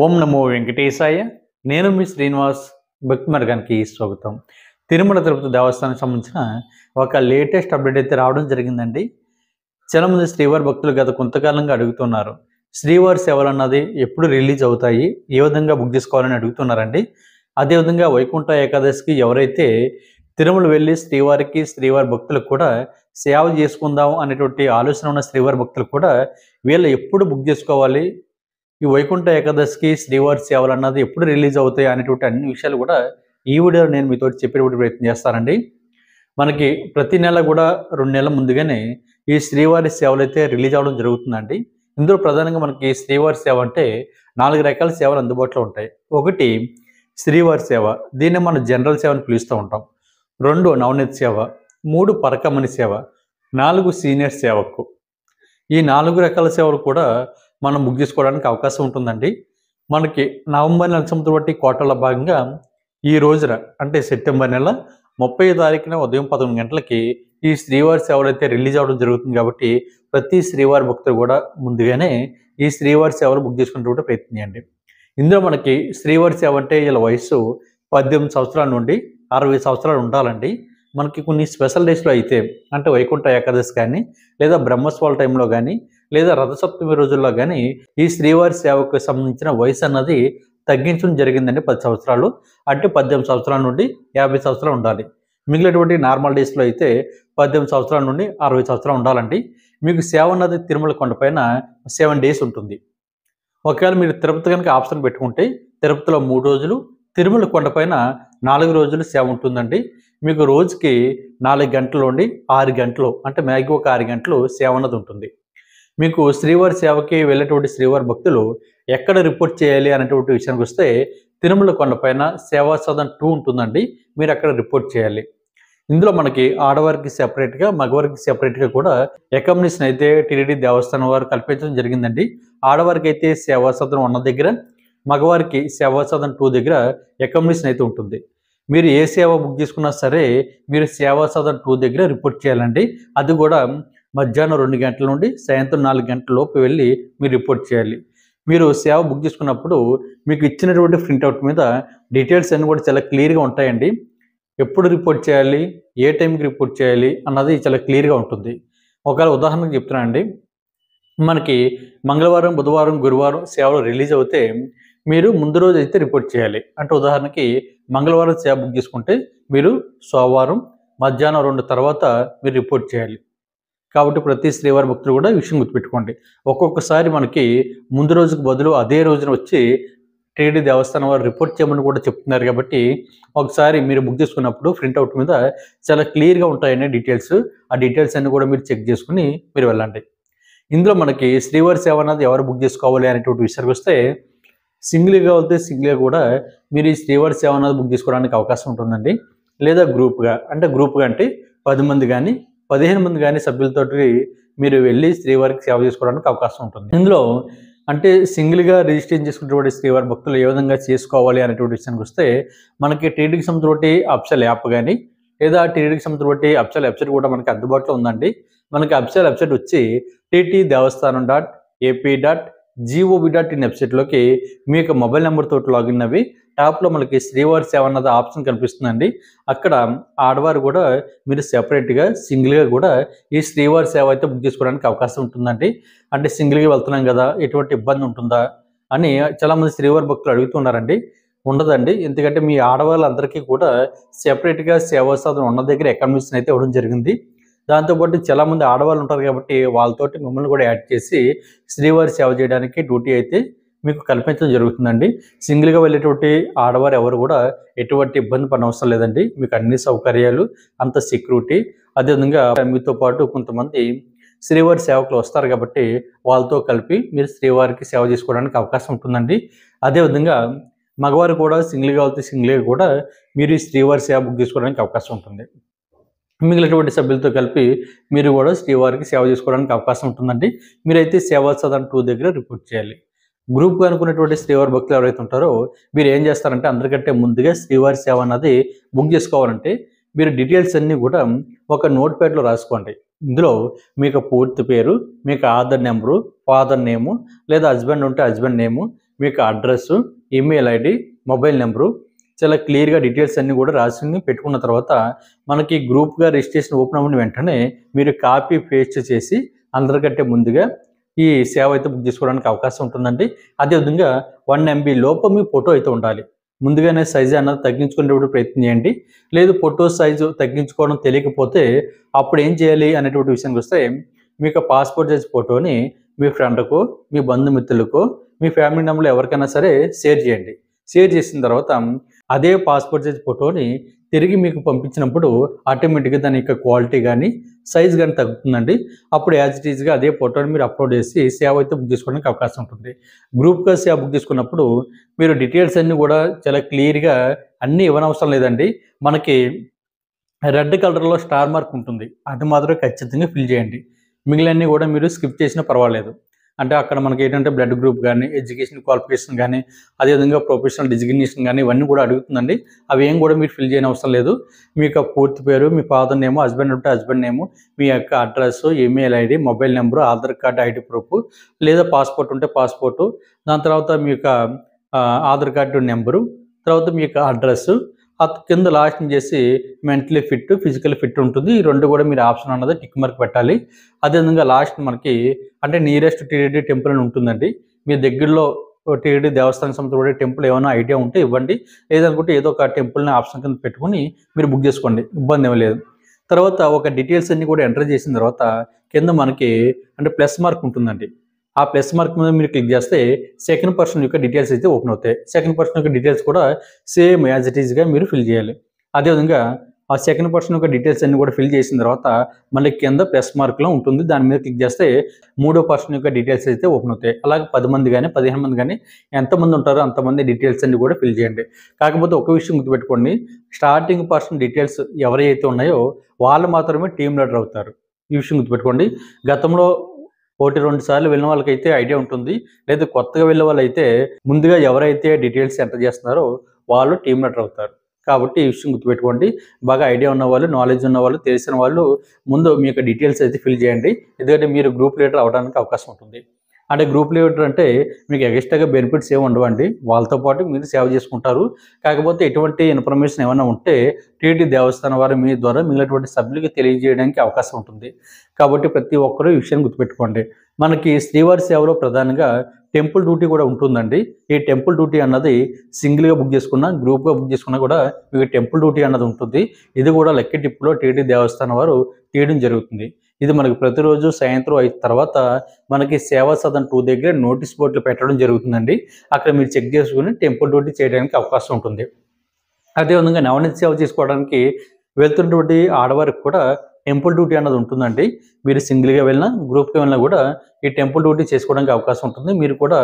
ఓం నమో వెంకటేశాయ. నేను మీ శ్రీనివాస్. భక్తి మార్గానికి స్వాగతం. తిరుమల తిరుపతి దేవస్థానానికి సంబంధించిన ఒక లేటెస్ట్ అప్డేట్ అయితే రావడం జరిగిందండి. చాలామంది శ్రీవారి భక్తులు గత కొంతకాలంగా అడుగుతున్నారు, శ్రీవారి సేవలు అన్నది ఎప్పుడు రిలీజ్ అవుతాయి, ఏ విధంగా బుక్ చేసుకోవాలని అడుగుతున్నారండి. అదేవిధంగా వైకుంఠ ఏకాదశికి ఎవరైతే తిరుమల వెళ్ళి శ్రీవారి భక్తులకు కూడా సేవ చేసుకుందాం అనేటువంటి ఆలోచన ఉన్న శ్రీవారి భక్తులు కూడా వీళ్ళు ఎప్పుడు బుక్ చేసుకోవాలి, ఈ వైకుంఠ ఏకాదశికి శ్రీవారి సేవలు అన్నది ఎప్పుడు రిలీజ్ అవుతాయి అనేటువంటి అన్ని విషయాలు కూడా ఈ వీడియోలో నేను మీతో చెప్పేటువంటి ప్రయత్నం చేస్తానండి. మనకి ప్రతి నెల కూడా 2 నెలల ముందుగానే ఈ శ్రీవారి సేవలు అయితే రిలీజ్ అవ్వడం జరుగుతుందండి. ఇందులో ప్రధానంగా మనకి శ్రీవారి సేవ అంటే 4 రకాల సేవలు అందుబాటులో ఉంటాయి. ఒకటి శ్రీవారి సేవ, దీన్ని మనం జనరల్ సేవ అని పిలుస్తూ ఉంటాం. 2 నవనీత సేవ, 3 పరకమణి సేవ, 4 సీనియర్ సేవకు. ఈ 4 రకాల సేవలు కూడా మనం బుక్ చేసుకోవడానికి అవకాశం ఉంటుందండి. మనకి నవంబర్ నెల సంవత్సరం బట్టి కోటలో భాగంగా ఈ రోజున అంటే సెప్టెంబర్ నెల 30వ తారీఖున ఉదయం 11 గంటలకి ఈ శ్రీవారి సేవలు అయితే రిలీజ్ అవ్వడం జరుగుతుంది. కాబట్టి ప్రతి శ్రీవారి భక్తులు కూడా ముందుగానే ఈ శ్రీవారి సేవలు బుక్ చేసుకునేటువంటి ప్రయత్నం చేయండి. ఇందులో మనకి శ్రీవారి సేవ అంటే వీళ్ళ వయసు 18 సంవత్సరాల నుండి 60 సంవత్సరాలు ఉండాలండి. మనకి కొన్ని స్పెషల్ డేస్లో అయితే అంటే వైకుంఠ ఏకాదశి కానీ, లేదా బ్రహ్మోత్సవాల టైంలో కానీ, లేదా రథసప్తమి రోజుల్లో కానీ ఈ శ్రీవారి సేవకు సంబంధించిన వయసు అన్నది తగ్గించడం జరిగిందండి. 10 సంవత్సరాలు అంటే 18 సంవత్సరాల నుండి 50 సంవత్సరాలు ఉండాలి. మిగిలినటువంటి నార్మల్ డేస్లో అయితే 18 సంవత్సరాల నుండి 60 సంవత్సరాలు ఉండాలండి. మీకు సేవ అన్నది తిరుమల కొండపైన 7 డేస్ ఉంటుంది. ఒకవేళ మీరు తిరుపతి కనుక ఆప్షన్ పెట్టుకుంటే తిరుపతిలో 3 రోజులు, తిరుమల కొండపైన 4 రోజులు సేవ ఉంటుందండి. మీకు రోజుకి 4 గంటల నుండి 6 గంటలు అంటే మ్యాక్సిమం ఒక 6 గంటలు సేవ అన్నది ఉంటుంది. మీకు శ్రీవారి సేవకి వెళ్ళేటువంటి శ్రీవారి భక్తులు ఎక్కడ రిపోర్ట్ చేయాలి అనేటువంటి విషయానికి వస్తే తిరుమల కొండపైన సేవా సదన్ 2 ఉంటుందండి. మీరు అక్కడ రిపోర్ట్ చేయాలి. ఇందులో మనకి ఆడవారికి సెపరేట్గా, మగవారికి సెపరేట్గా కూడా అకామిడేషన్ అయితే టీటీడీ దేవస్థానం వారు కల్పించడం జరిగిందండి. ఆడవారికి అయితే సేవా సదన్ 1 దగ్గర, మగవారికి సేవా సదన్ 2 దగ్గర అకామిడేషన్ అయితే ఉంటుంది. మీరు ఏ సేవ బుక్ చేసుకున్నా సరే మీరు సేవా సదన్ 2 దగ్గర రిపోర్ట్ చేయాలండి. అది కూడా మధ్యాహ్నం 2 గంటల నుండి సాయంత్రం 4 గంటల లోపు వెళ్ళి మీరు రిపోర్ట్ చేయాలి. మీరు సేవ బుక్ చేసుకున్నప్పుడు మీకు ఇచ్చినటువంటి ప్రింట్అవుట్ మీద డీటెయిల్స్ అన్నీ కూడా చాలా క్లియర్గా ఉంటాయండి. ఎప్పుడు రిపోర్ట్ చేయాలి, ఏ టైంకి రిపోర్ట్ చేయాలి అన్నది చాలా క్లియర్గా ఉంటుంది. ఒకవేళ ఉదాహరణకు చెప్తున్నానండి, మనకి మంగళవారం, బుధవారం, గురువారం సేవలు రిలీజ్ అవుతే మీరు ముందు రోజు అయితే రిపోర్ట్ చేయాలి. అంటే ఉదాహరణకి మంగళవారం సేవ బుక్ చేసుకుంటే మీరు సోమవారం మధ్యాహ్నం 2 తర్వాత మీరు రిపోర్ట్ చేయాలి. కాబట్టి ప్రతి శ్రీవారి భక్తులు కూడా ఈ విషయం గుర్తుపెట్టుకోండి. ఒక్కొక్కసారి మనకి ముందు రోజుకు బదులు అదే రోజున వచ్చి టీటీడీ దేవస్థానం వారు రిపోర్ట్ చేయమని కూడా చెప్తున్నారు. కాబట్టి ఒకసారి మీరు బుక్ చేసుకున్నప్పుడు ప్రింట్అవుట్ మీద చాలా క్లియర్గా ఉంటాయని డీటెయిల్స్. ఆ డీటెయిల్స్ అన్ని కూడా మీరు చెక్ చేసుకుని మీరు వెళ్ళండి. ఇందులో మనకి శ్రీవారి సేవ అన్నది ఎవరు బుక్ చేసుకోవాలి అనేటువంటి విషయానికి వస్తే సింగిల్గా వెళ్తే సింగిల్గా కూడా మీరు ఈ శ్రీవారి సేవ అన్నది బుక్ చేసుకోవడానికి అవకాశం ఉంటుందండి. లేదా గ్రూప్గా అంటే 10 మంది కానీ 15 మంది కానీ సభ్యులతోటి మీరు వెళ్ళి శ్రీవారికి సేవ చేసుకోవడానికి అవకాశం ఉంటుంది. ఇందులో అంటే సింగిల్గా రిజిస్ట్రేషన్ చేసుకున్నటువంటి శ్రీవారి భక్తులు ఏ విధంగా చేసుకోవాలి అనేటువంటి విషయానికి వస్తే మనకి టీటీడీకి సంబంధించిన అఫిషియల్ యాప్ కానీ, లేదా టీటీడీకి సంబంధించిన అఫిషియల్ వెబ్సైట్ కూడా మనకి అందుబాటులో ఉందండి. మనకి అఫిషియల్ వెబ్సైట్ వచ్చి ttdevastanam.ap.gov.in వెబ్సైట్లోకి మీ యొక్క మొబైల్ నెంబర్ తోటి లాగిన్ అవి టాప్లో మనకి శ్రీవారి సేవ అన్నది ఆప్షన్ కనిపిస్తుందండి. అక్కడ ఆడవారు కూడా మీరు సెపరేట్గా సింగిల్గా కూడా ఈ శ్రీవారి సేవ అయితే బుక్ చేసుకోవడానికి అవకాశం ఉంటుందండి. అంటే సింగిల్గా వెళ్తున్నాం కదా, ఎటువంటి ఇబ్బంది ఉంటుందా అని చాలామంది శ్రీవారి భక్తులు అడుగుతున్నారండి. ఉండదండి, ఎందుకంటే మీ ఆడవాళ్ళందరికీ కూడా సెపరేట్గా సేవా సదన్ ఉన్న దగ్గర అకామిడేషన్ అయితే ఇవ్వడం జరిగింది. దాంతోపాటు చాలామంది ఆడవాళ్ళు ఉంటారు కాబట్టి వాళ్ళతోటి మిమ్మల్ని కూడా యాడ్ చేసి శ్రీవారి సేవ చేయడానికి డ్యూటీ అయితే మీకు కల్పించడం జరుగుతుందండి. సింగిల్గా వెళ్ళేటువంటి ఆడవారు ఎవరు కూడా ఎటువంటి ఇబ్బంది పడిన అవసరం లేదండి. మీకు అన్ని సౌకర్యాలు, అంత సెక్యూరిటీ, అదేవిధంగా మీతో పాటు కొంతమంది శ్రీవారి సేవకులు వస్తారు కాబట్టి వాళ్ళతో కలిపి మీరు శ్రీవారికి సేవ చేసుకోవడానికి అవకాశం ఉంటుందండి. అదేవిధంగా మగవారు కూడా సింగిల్గా వెళ్తే సింగిల్గా కూడా మీరు ఈ శ్రీవారి సేవ బుక్ చేసుకోవడానికి అవకాశం ఉంటుంది. మిగిలినటువంటి సభ్యులతో కలిపి మీరు కూడా శ్రీవారికి సేవ చేసుకోవడానికి అవకాశం ఉంటుందండి. మీరైతే సేవా సదన్ 2 దగ్గర రిపోర్ట్ చేయాలి. గ్రూప్గా అనుకున్నటువంటి శ్రీవారి భక్తులు ఎవరైతే ఉంటారో మీరు ఏం చేస్తారంటే అందరికంటే ముందుగా శ్రీవారి సేవ అన్నది బుక్ చేసుకోవాలంటే మీరు డీటెయిల్స్ అన్నీ కూడా ఒక నోట్ ప్యాడ్లో రాసుకోండి. ఇందులో మీకు పూర్తి పేరు, మీకు ఆధార్ నెంబరు, ఫాదర్ నేము, లేదా హస్బెండ్ ఉంటే హస్బెండ్ నేము, మీకు address, email ID, mobile number చాలా క్లియర్గా డీటెయిల్స్ అన్నీ కూడా రాసి పెట్టుకున్న తర్వాత మనకి గ్రూప్గా రిజిస్ట్రేషన్ ఓపెన్ అవ్వని వెంటనే మీరు కాపీ పేస్ట్ చేసి అందరికంటే ముందుగా ఈ సేవ అయితే బుక్ చేసుకోవడానికి అవకాశం ఉంటుందండి. అదేవిధంగా 1 MB లోపు మీ ఫోటో అయితే ఉండాలి. ముందుగానే సైజు అన్నది తగ్గించుకునేటప్పుడు ప్రయత్నం చేయండి. లేదు ఫోటో సైజు తగ్గించుకోవడం తెలియకపోతే అప్పుడు ఏం చేయాలి అనేటువంటి విషయానికి వస్తే మీకు పాస్పోర్ట్ సైజ్ ఫోటోని మీ ఫ్రెండ్కో, మీ బంధుమిత్రులకో, మీ ఫ్యామిలీ మెంబర్లు ఎవరికైనా సరే షేర్ చేయండి. షేర్ చేసిన తర్వాత అదే పాస్పోర్ట్ సైజ్ ఫోటోని తిరిగి మీకు పంపించినప్పుడు ఆటోమేటిక్గా దాని యొక్క క్వాలిటీ కానీ సైజ్ కానీ తగ్గుతుందండి. అప్పుడు యాజ్ ఇట్ ఈజ్గా అదే ఫోటోని మీరు అప్లోడ్ చేసి సేవ అయితే బుక్ చేసుకోవడానికి అవకాశం ఉంటుంది. గ్రూప్గా సేవ బుక్ చేసుకున్నప్పుడు మీరు డీటెయిల్స్ అన్నీ కూడా చాలా క్లియర్గా అన్నీ ఇవ్వనవసరం లేదండి. మనకి రెడ్ కలర్లో స్టార్ మార్క్ ఉంటుంది, అది మాత్రం ఖచ్చితంగా ఫిల్ చేయండి. మిగిలినన్నీ కూడా మీరు స్కిప్ చేసినా పర్వాలేదు. అంటే అక్కడ మనకి ఏంటంటే బ్లడ్ గ్రూప్ కానీ, ఎడ్యుకేషన్ క్వాలిఫికేషన్ కానీ, అదేవిధంగా ప్రొఫెషనల్ డిజిగ్నేషన్ కానీ ఇవన్నీ కూడా అడుగుతుందండి. అవి ఏం కూడా మీరు ఫిల్ చేయని అవసరం లేదు. మీ యొక్క పూర్తి పేరు, మీ ఫాదర్ నేము, హస్బెండ్ ఉంటే హస్బెండ్ నేము, మీ యొక్క address, email ID, mobile number, Aadhaar card, ID proof, లేదా పాస్పోర్ట్ ఉంటే పాస్పోర్టు, దాని తర్వాత మీ యొక్క ఆధార్ కార్డు నెంబరు, తర్వాత మీ యొక్క అడ్రస్, కింద లాస్ట్ చేసి మెంటలీ ఫిట్, ఫిజికల్ ఫిట్ ఉంటుంది. ఈ రెండు కూడా మీరు ఆప్షన్ అన్నది టిక్ మార్క్ పెట్టాలి. అదేవిధంగా లాస్ట్ మనకి అంటే నియరెస్ట్ టీటీడీ టెంపుల్ అని ఉంటుందండి. మీ దగ్గరలో టీటీడీ దేవస్థానం సంబంధించిన టెంపుల్ ఏమైనా ఐడియా ఉంటే ఇవ్వండి. లేదనుకుంటే ఏదో ఒక టెంపుల్ని ఆప్షన్ కింద పెట్టుకుని మీరు బుక్ చేసుకోండి, ఇబ్బంది ఏమీ లేదు. తర్వాత ఒక డీటెయిల్స్ అన్ని కూడా ఎంటర్ చేసిన తర్వాత కింద మనకి అంటే ప్లస్ మార్క్ ఉంటుందండి. ఆ ప్లస్ మార్క్ మీద మీరు క్లిక్ చేస్తే సెకండ్ పర్సన్ యొక్క డీటెయిల్స్ అయితే ఓపెన్ అవుతాయి. సెకండ్ పర్సన్ యొక్క డీటెయిల్స్ కూడా సేమ్ యాజ్ ఇట్ ఈజ్గా మీరు ఫిల్ చేయాలి. అదేవిధంగా ఆ సెకండ్ పర్సన్ యొక్క డీటెయిల్స్ అన్ని కూడా ఫిల్ చేసిన తర్వాత మళ్ళీ కింద ప్లస్ మార్క్లో ఉంటుంది, దాని మీద క్లిక్ చేస్తే మూడో పర్సన్ యొక్క డీటెయిల్స్ అయితే ఓపెన్ అవుతాయి. అలాగే 10 మంది కానీ 15 మంది కానీ ఎంతమంది ఉంటారో అంతమంది డీటెయిల్స్ అన్ని కూడా ఫిల్ చేయండి. కాకపోతే ఒక విషయం గుర్తుపెట్టుకోండి, స్టార్టింగ్ పర్సన్ డీటెయిల్స్ ఎవరైతే ఉన్నాయో వాళ్ళు మాత్రమే టీమ్ లీడర్ అవుతారు. ఈ విషయం గుర్తుపెట్టుకోండి. గతంలో 1-2 సార్లు వెళ్ళిన వాళ్ళకైతే ఐడియా ఉంటుంది. లేదా కొత్తగా వెళ్ళే వాళ్ళైతే ముందుగా ఎవరైతే డీటెయిల్స్ ఎంటర్ చేస్తున్నారో వాళ్ళు టీమ్ లీడర్ అవుతారు. కాబట్టి ఈ విషయం గుర్తుపెట్టుకోండి. బాగా ఐడియా ఉన్నవాళ్ళు, నాలెడ్జ్ ఉన్నవాళ్ళు, తెలిసిన వాళ్ళు ముందు మీ యొక్క డీటెయిల్స్ అయితే ఫిల్ చేయండి. ఎందుకంటే మీరు గ్రూప్ లీడర్ అవ్వడానికి అవకాశం ఉంటుంది. అంటే గ్రూప్ లీడర్ అంటే మీకు ఎక్స్ట్రాగా బెనిఫిట్స్ ఏమి ఉండవండి, వాళ్ళతో పాటు మీరు సేవ చేసుకుంటారు. కాకపోతే ఎటువంటి ఇన్ఫర్మేషన్ ఏమైనా ఉంటే టీటీడీ దేవస్థానం వారు మీ ద్వారా మిగిలినటువంటి సభ్యులకి తెలియజేయడానికి అవకాశం ఉంటుంది. కాబట్టి ప్రతి ఒక్కరూ ఈ విషయాన్ని గుర్తుపెట్టుకోండి. మనకి శ్రీవారి సేవలో ప్రధానంగా టెంపుల్ డ్యూటీ కూడా ఉంటుందండి. ఈ టెంపుల్ డ్యూటీ అన్నది సింగిల్గా బుక్ చేసుకున్నా, గ్రూప్గా బుక్ చేసుకున్నా కూడా మీకు టెంపుల్ డ్యూటీ అన్నది ఉంటుంది. ఇది కూడా లక్కీ టిప్లో టీటీడీ దేవస్థానం వారు తీయడం జరుగుతుంది. ఇది మనకి ప్రతిరోజు సాయంత్రం 5 తర్వాత మనకి సేవా సదన్ 2 దగ్గర నోటీస్ బోర్డులు పెట్టడం జరుగుతుందండి. అక్కడ మీరు చెక్ చేసుకుని టెంపుల్ డ్యూటీ చేయడానికి అవకాశం ఉంటుంది. అదేవిధంగా నవనీత సేవ చేసుకోవడానికి వెళ్తున్నటువంటి ఆడవారికి కూడా టెంపుల్ డ్యూటీ అన్నది ఉంటుందండి. మీరు సింగిల్గా వెళ్ళినా, గ్రూప్గా వెళ్ళినా కూడా ఈ టెంపుల్ డ్యూటీ చేసుకోవడానికి అవకాశం ఉంటుంది. మీరు కూడా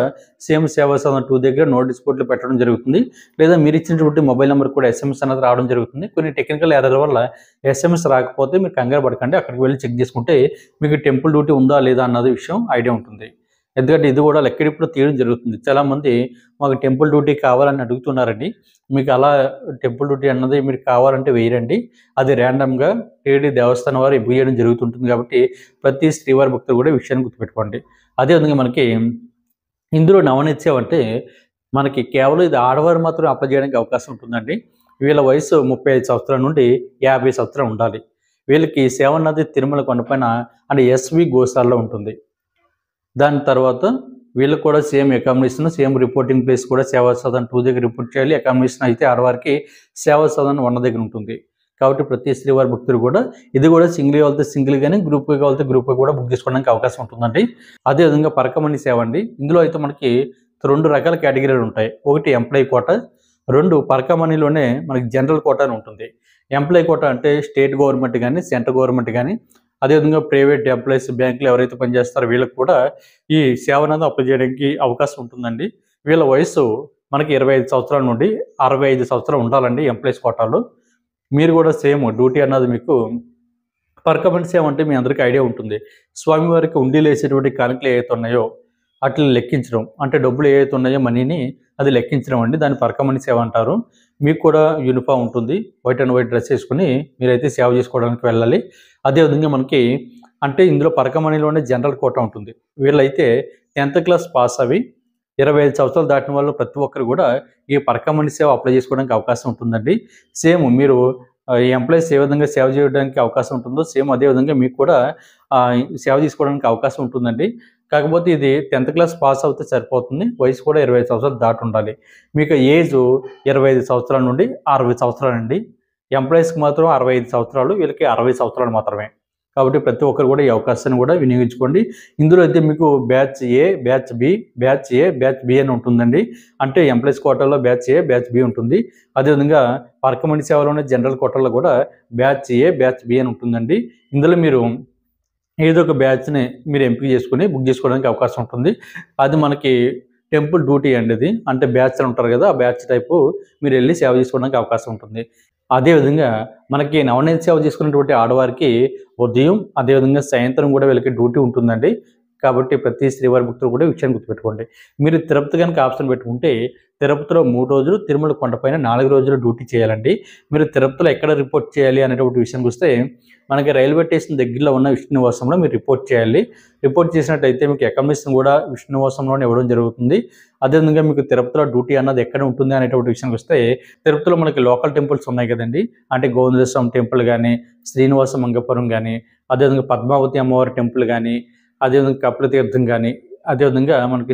సేమ్ సేవా సదన్ 2 దగ్గర నోటీస్ బోర్డులు పెట్టడం జరుగుతుంది. లేదా మీరు ఇచ్చినటువంటి మొబైల్ నెంబర్ కూడా SMS అనేది రావడం జరుగుతుంది. కొన్ని టెక్నికల్ ఎర్రర్ వల్ల SMS రాకపోతే మీరు కంగారు పడకండి, అక్కడికి వెళ్ళి చెక్ చేసుకుంటే మీకు టెంపుల్ డ్యూటీ ఉందా లేదా అన్నది విషయం ఐడియా ఉంటుంది. ఎందుకంటే ఇది కూడా లక్కీ డిప్లో తీయడం జరుగుతుంది. చాలామంది మాకు టెంపుల్ డ్యూటీ కావాలని అడుగుతున్నారండి. మీకు అలా టెంపుల్ డ్యూటీ అన్నది మీరు కావాలంటే వేయరండి, అది ర్యాండమ్గా టీటీడీ దేవస్థానం వారు వేయడం జరుగుతుంటుంది. కాబట్టి ప్రతి శ్రీవారి భక్తులు కూడా ఈ విషయాన్ని గుర్తుపెట్టుకోండి. అదేవిధంగా మనకి ఇందులో నవనీత సేవ అంటే మనకి కేవలం ఇది ఆడవారు మాత్రం అప్లై చేయడానికి అవకాశం ఉంటుందండి. వీళ్ళ వయసు 35 సంవత్సరాల నుండి 50 సంవత్సరాలు ఉండాలి. వీళ్ళకి సేవ అన్నది తిరుమల కొండపైన అంటే SV గోశాలలో ఉంటుంది. దాని తర్వాత వీళ్ళకి కూడా same accommodation, same reporting place కూడా సేవా సదన్ 2 దగ్గర రిపోర్ట్ చేయాలి. అకామిడేషన్ అయితే ఆడవారికి సేవా సదన్ 1 దగ్గర ఉంటుంది. కాబట్టి ప్రతి శ్రీవారి భక్తులు కూడా ఇది కూడా సింగిల్గా వెళ్తే సింగిల్గానే, గ్రూప్గా వెళ్తే గ్రూప్గా కూడా బుక్ చేసుకోవడానికి అవకాశం ఉంటుందండి. అదేవిధంగా పరకమణి సేవ అండి. ఇందులో అయితే మనకి 2 రకాల కేటగిరీలు ఉంటాయి. ఒకటి ఎంప్లాయీ కోటా, 2 పరకమణిలోనే మనకి జనరల్ కోటా అని ఉంటుంది. ఎంప్లాయీ కోటా అంటే స్టేట్ గవర్నమెంట్ కానీ, సెంట్రల్ గవర్నమెంట్ కానీ, అదేవిధంగా ప్రైవేట్ ఎంప్లాయీస్, బ్యాంకులు ఎవరైతే పనిచేస్తారో వీళ్ళకి కూడా ఈ సేవను అప్లై చేయడానికి అవకాశం ఉంటుందండి. వీళ్ళ వయసు మనకి 25 సంవత్సరాల నుండి 65 సంవత్సరాలు ఉండాలండి ఎంప్లాయీస్ కోటాలో. మీరు కూడా సేమ్ డ్యూటీ అన్నది మీకు పర్కమెంట్ సేవ అంటే మీ అందరికీ ఐడియా ఉంటుంది. స్వామివారికి ఉండీలు వేసేటువంటి కానుకలు ఏవైతే ఉన్నాయో అట్లా లెక్కించడం, అంటే డబ్బులు ఏవైతే ఉన్నాయో మనీని అది లెక్కించడం అండి. దాన్ని పరకమణి సేవ అంటారు. మీకు కూడా యూనిఫామ్ ఉంటుంది, వైట్ అండ్ వైట్ డ్రెస్ వేసుకుని మీరైతే సేవ చేసుకోవడానికి వెళ్ళాలి. అదేవిధంగా మనకి అంటే ఇందులో పరకమణిలోనే జనరల్ కోటా ఉంటుంది. వీళ్ళైతే 10th క్లాస్ పాస్ అవి 25 సంవత్సరాలు దాటిన వాళ్ళు ప్రతి ఒక్కరు కూడా ఈ పరకమణి సేవ అప్లై చేసుకోవడానికి అవకాశం ఉంటుందండి. సేమ్ మీరు ఈ ఎంప్లాయీస్ ఏ విధంగా సేవ చేయడానికి అవకాశం ఉంటుందో సేమ్ అదే విధంగా మీకు కూడా సేవ తీసుకోవడానికి అవకాశం ఉంటుందండి. కాకపోతే ఇది 10th క్లాస్ పాస్ అవుతే సరిపోతుంది. వయసు కూడా 25 సంవత్సరాలు దాటి ఉండాలి. మీకు ఏజ్ 25 సంవత్సరాల నుండి 60 సంవత్సరాలండి. ఎంప్లాయీస్కి మాత్రం 65 సంవత్సరాలు, వీళ్ళకి 60 సంవత్సరాలు మాత్రమే. కాబట్టి ప్రతి ఒక్కరు కూడా ఈ అవకాశాన్ని కూడా వినియోగించుకోండి. ఇందులో అయితే మీకు బ్యాచ్ ఏ, బ్యాచ్ బి, బ్యాచ్ ఏ, బ్యాచ్ బి అని ఉంటుందండి. అంటే ఎంప్లాయీస్ కోటాలో బ్యాచ్ ఏ, బ్యాచ్ బి ఉంటుంది. అదేవిధంగా పరకమణి సేవలోనే జనరల్ కోటాలో కూడా బ్యాచ్ ఏ, బ్యాచ్ బి అని ఉంటుందండి. ఇందులో మీరు ఏదో ఒక బ్యాచ్ని మీరు ఎంపిక చేసుకుని బుక్ చేసుకోవడానికి అవకాశం ఉంటుంది. అది మనకి టెంపుల్ డ్యూటీ అండి ఇది. అంటే బ్యాచ్లు ఉంటారు కదా, ఆ బ్యాచ్ టైపు మీరు వెళ్ళి సేవ చేసుకోవడానికి అవకాశం ఉంటుంది. అదేవిధంగా మనకి నవనీత సేవ చేసుకున్నటువంటి ఆడవారికి ఉదయం, అదేవిధంగా సాయంత్రం కూడా వీళ్ళకి డ్యూటీ ఉంటుందండి. కాబట్టి ప్రతి శ్రీవారి భక్తులు కూడా ఈ విషయాన్ని గుర్తుపెట్టుకోండి. మీరు తిరుపతి కనుక ఆప్షన్ పెట్టుకుంటే తిరుపతిలో 3 రోజులు, తిరుమల కొండపైన 4 రోజులు డ్యూటీ చేయాలండి. మీరు తిరుపతిలో ఎక్కడ రిపోర్ట్ చేయాలి అనేటువంటి విషయానికి వస్తే మనకి రైల్వే స్టేషన్ దగ్గరలో ఉన్న విష్ణునివాసంలో మీరు రిపోర్ట్ చేయాలి. రిపోర్ట్ చేసినట్టయితే మీకు అకామిడేషన్ కూడా విష్ణునివాసంలోనే ఇవ్వడం జరుగుతుంది. అదేవిధంగా మీకు తిరుపతిలో డ్యూటీ అన్నది ఎక్కడ ఉంటుంది అనేటువంటి విషయానికి వస్తే తిరుపతిలో మనకి లోకల్ టెంపుల్స్ ఉన్నాయి కదండి. అంటే గోవిందస్వామి టెంపుల్ కానీ, శ్రీనివాస మంగపురం కానీ, అదేవిధంగా పద్మావతి అమ్మవారి టెంపుల్ కానీ, అదేవిధంగా కపిలతీర్థం కానీ, అదేవిధంగా మనకి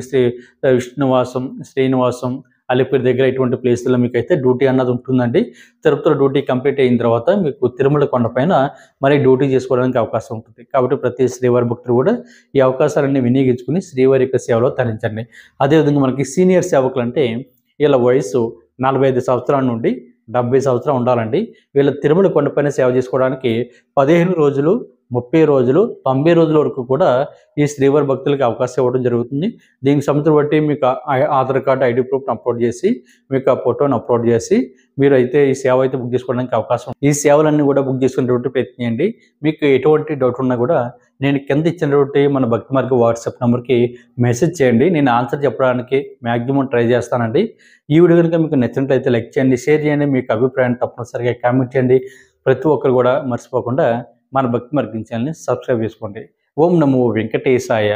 విష్ణునివాసం, శ్రీనివాసం, అలిపిరి దగ్గర ఇటువంటి ప్లేస్లో మీకైతే డ్యూటీ అన్నది ఉంటుందండి. తిరుపతిలో డ్యూటీ కంప్లీట్ అయిన తర్వాత మీకు తిరుమల కొండపైన మరి డ్యూటీ చేసుకోవడానికి అవకాశం ఉంటుంది. కాబట్టి ప్రతి శ్రీవారి భక్తులు కూడా ఈ అవకాశాలన్నీ వినియోగించుకుని శ్రీవారి యొక్క సేవలో తరించండి. అదేవిధంగా మనకి సీనియర్ సేవకులు అంటే వీళ్ళ వయసు 45 సంవత్సరాల నుండి 70 సంవత్సరాలు ఉండాలండి. వీళ్ళ తిరుమల కొండపైన సేవ చేసుకోవడానికి 15 రోజులు, 30 రోజులు, 90 రోజుల వరకు కూడా ఈ శ్రీవారి భక్తులకి అవకాశం ఇవ్వడం జరుగుతుంది. దీనికి సంబంధించి బట్టి మీకు ఆధార్ కార్డు, ఐడి ప్రూఫ్ని అప్లోడ్ చేసి, మీకు ఆ ఫోటోని అప్లోడ్ చేసి మీరు అయితే ఈ సేవ అయితే బుక్ చేసుకోవడానికి అవకాశం. ఈ సేవలన్నీ కూడా బుక్ చేసుకునేటువంటి ప్రయత్నం చేయండి. మీకు ఎటువంటి డౌట్ ఉన్నా కూడా నేను కింద ఇచ్చినటువంటి మన భక్తి మార్గ వాట్సాప్ నెంబర్కి మెసేజ్ చేయండి. నేను ఆన్సర్ చెప్పడానికి మ్యాక్సిమం ట్రై చేస్తానండి. ఈ వీడియో కనుక మీకు నచ్చినట్లయితే లైక్ చేయండి, షేర్ చేయండి, మీకు అభిప్రాయాన్ని తప్పనిసరిగా కామెంట్ చేయండి. ప్రతి ఒక్కరు కూడా మర్చిపోకుండా మన భక్తి మార్గం ఛానల్ని సబ్స్క్రైబ్ చేసుకోండి. ఓం నమో వెంకటేశాయ.